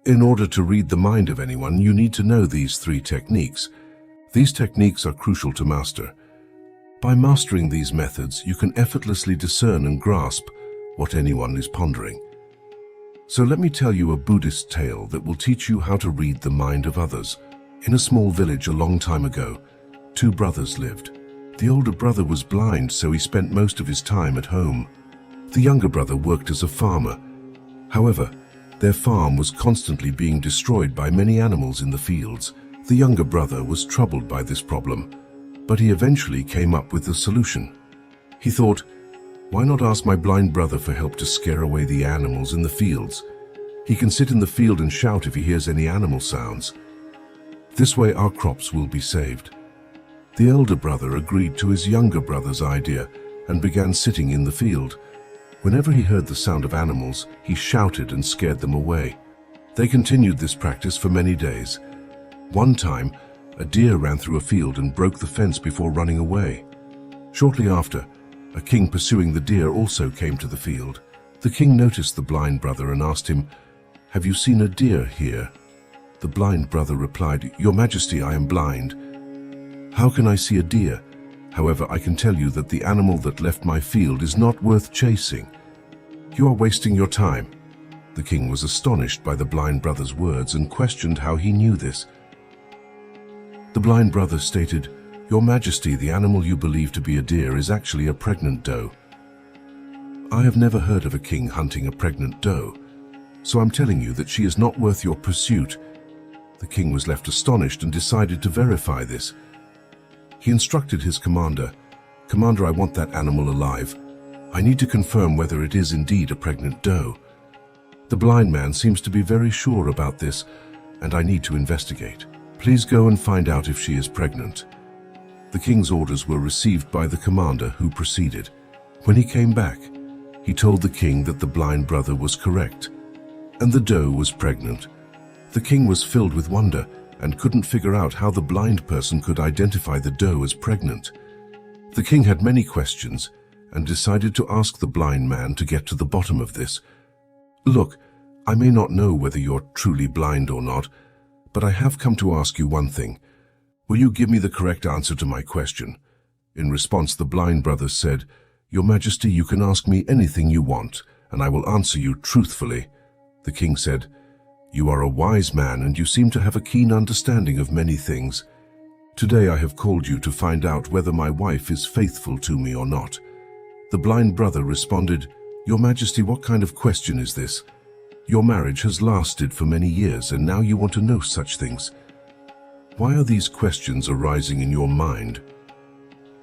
In order to read the mind of anyone, you need to know these 3 techniques. These techniques are crucial to master. By mastering these methods, you can effortlessly discern and grasp what anyone is pondering. So let me tell you a Buddhist tale that will teach you how to read the mind of others. In a small village a long time ago, 2 brothers lived. The older brother was blind, so he spent most of his time at home. The younger brother worked as a farmer. However, their farm was constantly being destroyed by many animals in the fields. The younger brother was troubled by this problem, but he eventually came up with a solution. He thought, why not ask my blind brother for help to scare away the animals in the fields? He can sit in the field and shout if he hears any animal sounds. This way our crops will be saved. The elder brother agreed to his younger brother's idea and began sitting in the field. Whenever he heard the sound of animals, he shouted and scared them away. They continued this practice for many days. One time, a deer ran through a field and broke the fence before running away. Shortly after, a king pursuing the deer also came to the field. The king noticed the blind brother and asked him, "Have you seen a deer here?" The blind brother replied, "Your Majesty, I am blind. How can I see a deer? However, I can tell you that the animal that left my field is not worth chasing. You are wasting your time." The king was astonished by the blind brother's words and questioned how he knew this. The blind brother stated, "Your Majesty, the animal you believe to be a deer is actually a pregnant doe. I have never heard of a king hunting a pregnant doe, so I'm telling you that she is not worth your pursuit." The king was left astonished and decided to verify this. He instructed his commander, "Commander, I want that animal alive. I need to confirm whether it is indeed a pregnant doe. The blind man seems to be very sure about this, and I need to investigate. Please go and find out if she is pregnant." The king's orders were received by the commander, who proceeded. When he came back, he told the king that the blind brother was correct, and the doe was pregnant. The king was filled with wonder and couldn't figure out how the blind person could identify the doe as pregnant. The king had many questions and decided to ask the blind man to get to the bottom of this. "Look, I may not know whether you're truly blind or not, but I have come to ask you one thing. Will you give me the correct answer to my question?" In response, the blind brother said, "Your Majesty, you can ask me anything you want, and I will answer you truthfully." The king said, "You are a wise man, and you seem to have a keen understanding of many things. Today I have called you to find out whether my wife is faithful to me or not." The blind brother responded, "Your Majesty, what kind of question is this? Your marriage has lasted for many years, and now you want to know such things. Why are these questions arising in your mind?"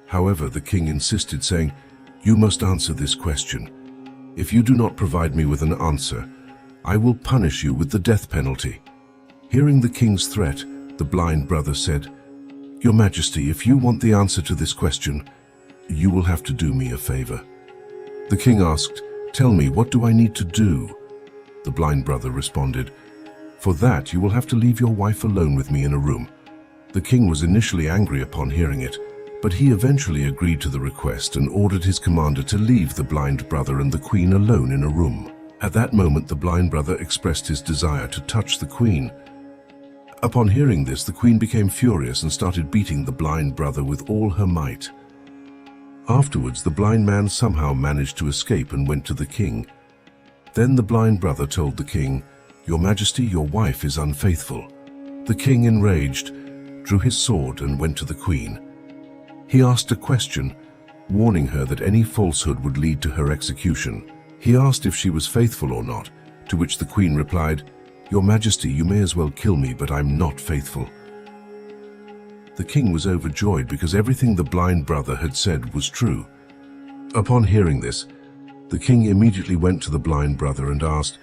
However, the king insisted, saying, "You must answer this question. If you do not provide me with an answer, I will punish you with the death penalty." Hearing the king's threat, the blind brother said, "Your Majesty, if you want the answer to this question, you will have to do me a favor." The king asked, "Tell me, what do I need to do?" The blind brother responded, "For that, you will have to leave your wife alone with me in a room." The king was initially angry upon hearing it, but he eventually agreed to the request and ordered his commander to leave the blind brother and the queen alone in a room. At that moment, the blind brother expressed his desire to touch the queen. Upon hearing this, the queen became furious and started beating the blind brother with all her might. Afterwards, the blind man somehow managed to escape and went to the king. Then the blind brother told the king, "Your Majesty, your wife is unfaithful." The king, enraged, drew his sword and went to the queen. He asked a question, warning her that any falsehood would lead to her execution. He asked if she was faithful or not, to which the queen replied, "Your Majesty, you may as well kill me, but I'm not faithful." The king was overjoyed because everything the blind brother had said was true. Upon hearing this, the king immediately went to the blind brother and asked,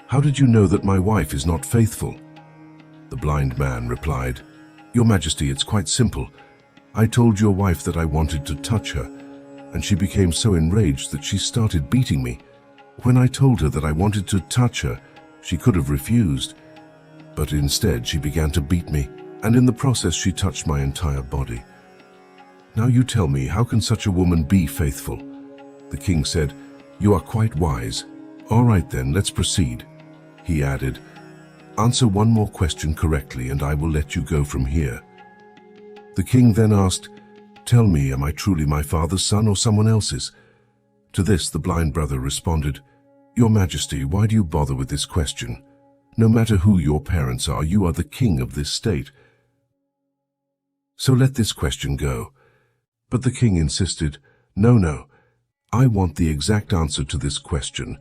"How did you know that my wife is not faithful?" The blind man replied, "Your Majesty, it's quite simple. I told your wife that I wanted to touch her, and she became so enraged that she started beating me. When I told her that I wanted to touch her, she could have refused, but instead she began to beat me, and in the process she touched my entire body. Now you tell me, how can such a woman be faithful?" The king said, "You are quite wise. All right then, let's proceed." He added, Answer one more question correctly and I will let you go from here." The king then asked, "Tell me, am I truly my father's son or someone else's?" To this, the blind brother responded, "Your Majesty, why do you bother with this question? No matter who your parents are, you are the king of this state. So let this question go." But the king insisted, No, I want the exact answer to this question.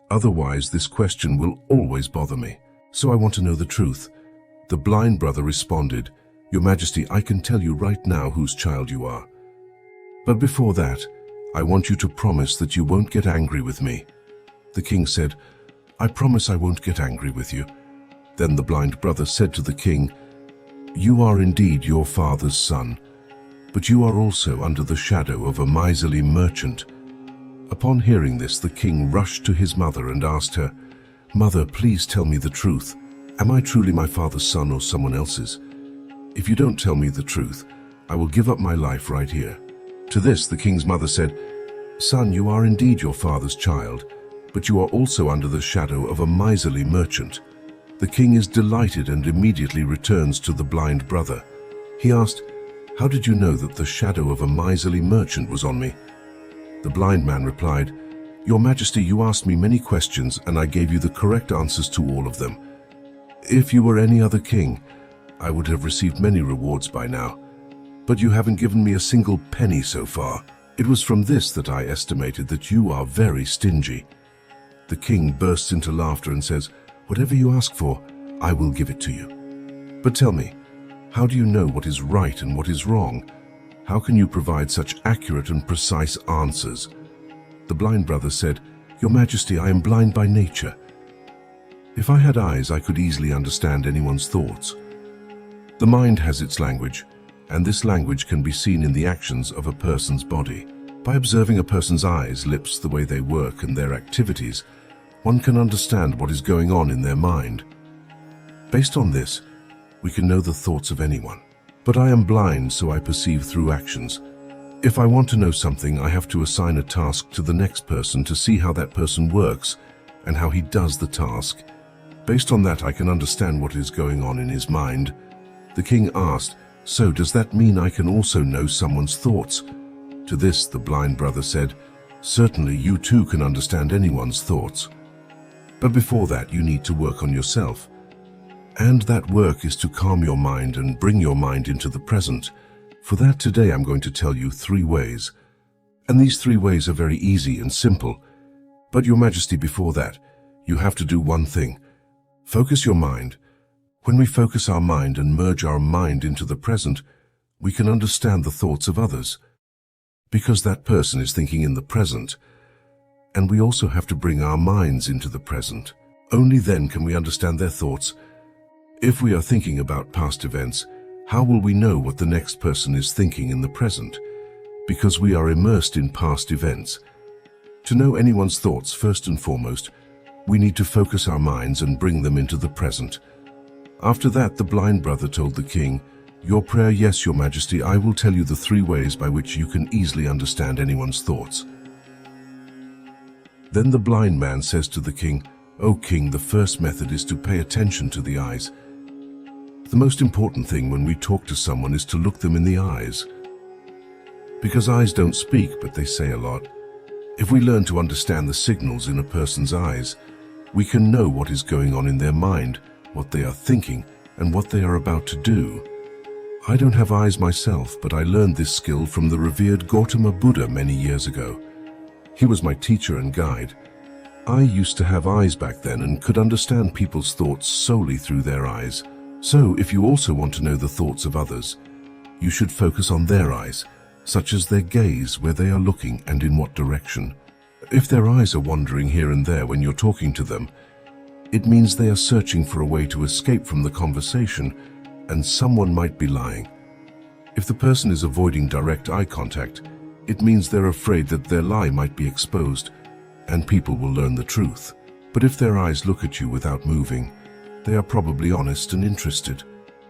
Otherwise, this question will always bother me. So I want to know the truth." The blind brother responded, "Your Majesty, I can tell you right now whose child you are. But before that, I want you to promise that you won't get angry with me." The king said, "I promise I won't get angry with you." Then the blind brother said to the king, "You are indeed your father's son, but you are also under the shadow of a miserly merchant." Upon hearing this, the king rushed to his mother and asked her, "Mother, please tell me the truth. Am I truly my father's son or someone else's? If you don't tell me the truth, I will give up my life right here." To this, the king's mother said, "Son, you are indeed your father's child, but you are also under the shadow of a miserly merchant." The king is delighted and immediately returns to the blind brother. He asked, "How did you know that the shadow of a miserly merchant was on me?" The blind man replied, "Your Majesty, you asked me many questions and I gave you the correct answers to all of them. If you were any other king, I would have received many rewards by now. But you haven't given me a single penny so far. It was from this that I estimated that you are very stingy." The king bursts into laughter and says, "Whatever you ask for, I will give it to you. But tell me, how do you know what is right and what is wrong? How can you provide such accurate and precise answers?" The blind brother said, "Your Majesty, I am blind by nature. If I had eyes, I could easily understand anyone's thoughts. The mind has its language, and this language can be seen in the actions of a person's body. By observing a person's eyes, lips, the way they work, and their activities, one can understand what is going on in their mind. Based on this, we can know the thoughts of anyone. But I am blind, so I perceive through actions. If I want to know something, I have to assign a task to the next person to see how that person works and how he does the task. Based on that, I can understand what is going on in his mind." The king asked, "So does that mean I can also know someone's thoughts?" To this, the blind brother said, "Certainly, you too can understand anyone's thoughts. But before that, you need to work on yourself. And that work is to calm your mind and bring your mind into the present. For that, today I'm going to tell you 3 ways. And these 3 ways are very easy and simple. But Your Majesty, before that, you have to do one thing. Focus your mind. When we focus our mind and merge our mind into the present, we can understand the thoughts of others. Because that person is thinking in the present. And we also have to bring our minds into the present. Only then can we understand their thoughts. If we are thinking about past events, how will we know what the next person is thinking in the present? Because we are immersed in past events. To know anyone's thoughts, first and foremost, we need to focus our minds and bring them into the present. After that, the blind brother told the king, "Your prayer, yes, Your Majesty, I will tell you the 3 ways by which you can easily understand anyone's thoughts." Then the blind man says to the king, "O king, the first method is to pay attention to the eyes. The most important thing when we talk to someone is to look them in the eyes. Because eyes don't speak, but they say a lot. If we learn to understand the signals in a person's eyes, we can know what is going on in their mind, what they are thinking, and what they are about to do. I don't have eyes myself, but I learned this skill from the revered Gautam Buddha many years ago. He was my teacher and guide. I used to have eyes back then and could understand people's thoughts solely through their eyes. So, if you also want to know the thoughts of others, you should focus on their eyes, such as their gaze, where they are looking and in what direction. If their eyes are wandering here and there when you're talking to them, it means they are searching for a way to escape from the conversation, and someone might be lying. If the person is avoiding direct eye contact, it means they're afraid that their lie might be exposed, and people will learn the truth. But if their eyes look at you without moving, they are probably honest and interested.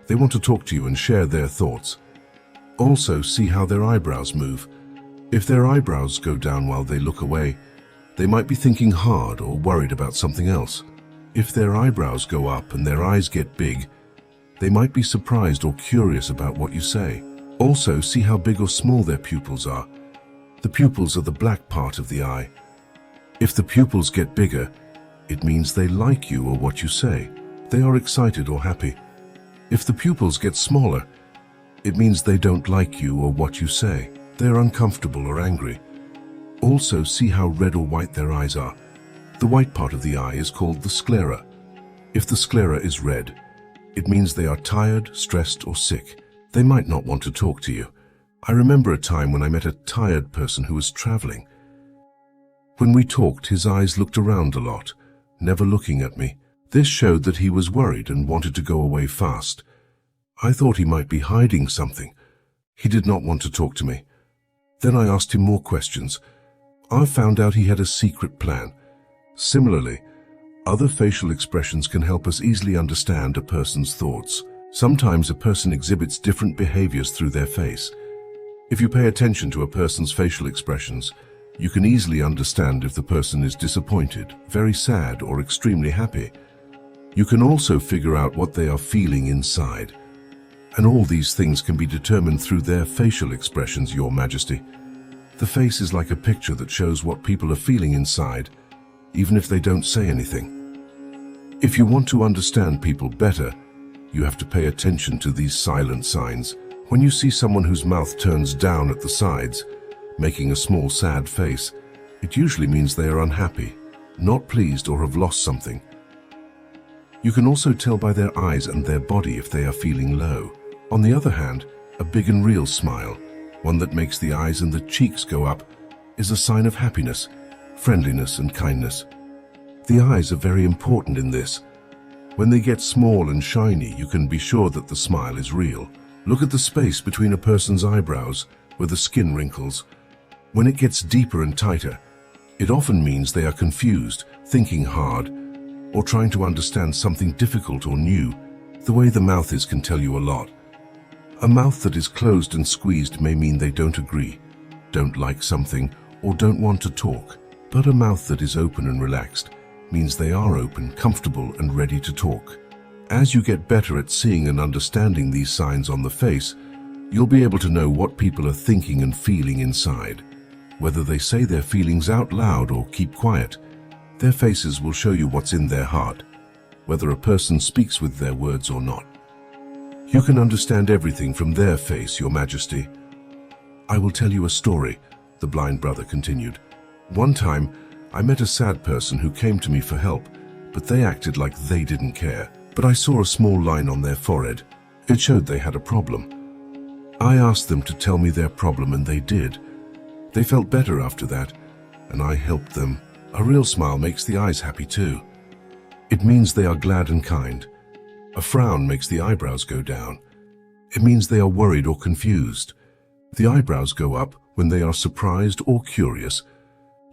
They want to talk to you and share their thoughts. Also, see how their eyebrows move. If their eyebrows go down while they look away, they might be thinking hard or worried about something else. If their eyebrows go up and their eyes get big, they might be surprised or curious about what you say. Also, see how big or small their pupils are. The pupils are the black part of the eye. If the pupils get bigger, it means they like you or what you say. They are excited or happy. If the pupils get smaller, it means they don't like you or what you say. They are uncomfortable or angry. Also, see how red or white their eyes are. The white part of the eye is called the sclera. If the sclera is red, it means they are tired, stressed, or sick. They might not want to talk to you. I remember a time when I met a tired person who was traveling. When we talked, his eyes looked around a lot, never looking at me. This showed that he was worried and wanted to go away fast. I thought he might be hiding something. He did not want to talk to me. Then I asked him more questions. I found out he had a secret plan. Similarly, other facial expressions can help us easily understand a person's thoughts. Sometimes a person exhibits different behaviors through their face. If you pay attention to a person's facial expressions, you can easily understand if the person is disappointed, very sad, or extremely happy. You can also figure out what they are feeling inside. And all these things can be determined through their facial expressions, Your Majesty. The face is like a picture that shows what people are feeling inside, even if they don't say anything. If you want to understand people better, you have to pay attention to these silent signs. When you see someone whose mouth turns down at the sides, making a small sad face, it usually means they are unhappy, not pleased, or have lost something. You can also tell by their eyes and their body if they are feeling low. On the other hand, a big and real smile, one that makes the eyes and the cheeks go up, is a sign of happiness, friendliness, and kindness. The eyes are very important in this. When they get small and shiny, you can be sure that the smile is real. Look at the space between a person's eyebrows, where the skin wrinkles. When it gets deeper and tighter, it often means they are confused, thinking hard, or trying to understand something difficult or new. The way the mouth is can tell you a lot. A mouth that is closed and squeezed may mean they don't agree, don't like something, or don't want to talk. But a mouth that is open and relaxed means they are open, comfortable, and ready to talk. As you get better at seeing and understanding these signs on the face, you'll be able to know what people are thinking and feeling inside. Whether they say their feelings out loud or keep quiet, their faces will show you what's in their heart, whether a person speaks with their words or not. You can understand everything from their face, Your Majesty. I will tell you a story, the blind brother continued. One time, I met a sad person who came to me for help, but they acted like they didn't care. But I saw a small line on their forehead. It showed they had a problem. I asked them to tell me their problem, and they did. They felt better after that, and I helped them. A real smile makes the eyes happy too. It means they are glad and kind. A frown makes the eyebrows go down. It means they are worried or confused. The eyebrows go up when they are surprised or curious.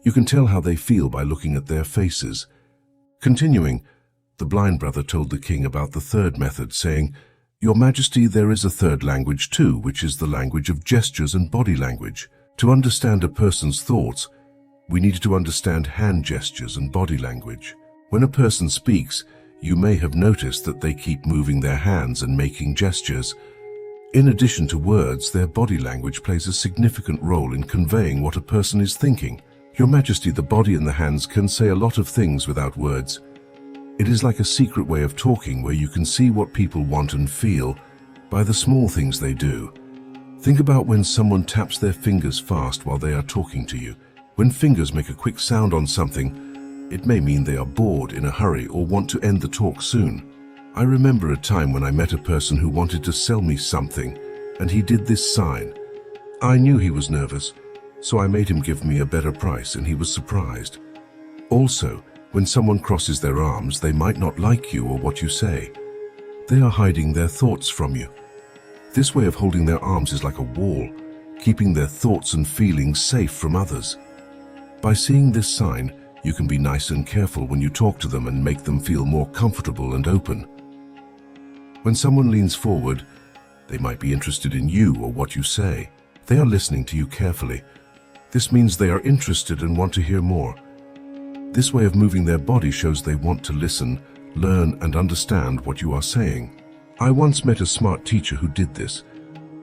You can tell how they feel by looking at their faces. Continuing, the blind brother told the king about the third method, saying, "Your Majesty, there is a third language too, which is the language of gestures and body language. To understand a person's thoughts, we need to understand hand gestures and body language. When a person speaks, you may have noticed that they keep moving their hands and making gestures. In addition to words, their body language plays a significant role in conveying what a person is thinking. Your Majesty, the body and the hands can say a lot of things without words. It is like a secret way of talking where you can see what people want and feel by the small things they do. Think about when someone taps their fingers fast while they are talking to you. When fingers make a quick sound on something, it may mean they are bored, in a hurry, or want to end the talk soon. I remember a time when I met a person who wanted to sell me something, and he did this sign. I knew he was nervous, so I made him give me a better price, and he was surprised. Also, when someone crosses their arms, they might not like you or what you say. They are hiding their thoughts from you. This way of holding their arms is like a wall, keeping their thoughts and feelings safe from others. By seeing this sign, you can be nice and careful when you talk to them and make them feel more comfortable and open. When someone leans forward, they might be interested in you or what you say. They are listening to you carefully. This means they are interested and want to hear more. This way of moving their body shows they want to listen, learn and understand what you are saying. I once met a smart teacher who did this.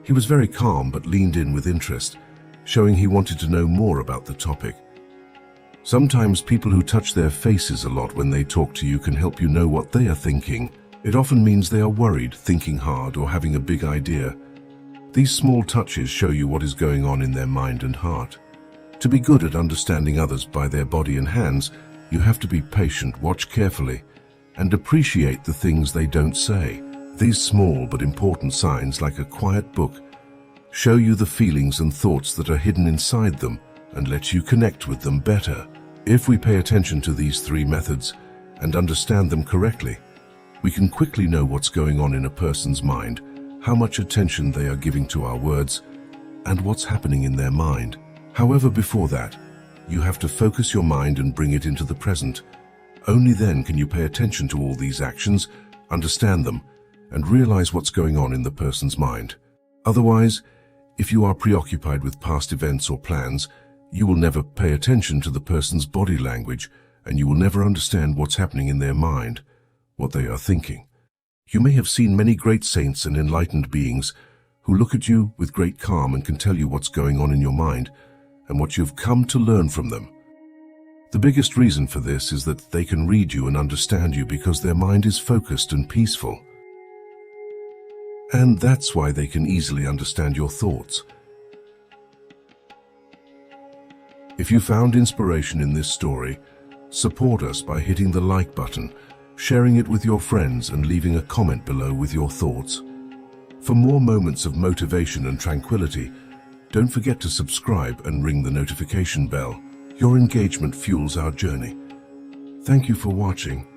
He was very calm but leaned in with interest, showing he wanted to know more about the topic. Sometimes people who touch their faces a lot when they talk to you can help you know what they are thinking. It often means they are worried, thinking hard, or having a big idea. These small touches show you what is going on in their mind and heart. To be good at understanding others by their body and hands, you have to be patient, watch carefully, and appreciate the things they don't say. These small but important signs, like a quiet book, show you the feelings and thoughts that are hidden inside them and let you connect with them better. If we pay attention to these three methods and understand them correctly, we can quickly know what's going on in a person's mind, how much attention they are giving to our words, and what's happening in their mind. However, before that, you have to focus your mind and bring it into the present. Only then can you pay attention to all these actions, understand them, and realize what's going on in the person's mind. Otherwise, if you are preoccupied with past events or plans, you will never pay attention to the person's body language, and you will never understand what's happening in their mind, what they are thinking. You may have seen many great saints and enlightened beings who look at you with great calm and can tell you what's going on in your mind and what you've come to learn from them. The biggest reason for this is that they can read you and understand you because their mind is focused and peaceful. And that's why they can easily understand your thoughts. If you found inspiration in this story, support us by hitting the like button, sharing it with your friends, and leaving a comment below with your thoughts. For more moments of motivation and tranquility, don't forget to subscribe and ring the notification bell. Your engagement fuels our journey. Thank you for watching.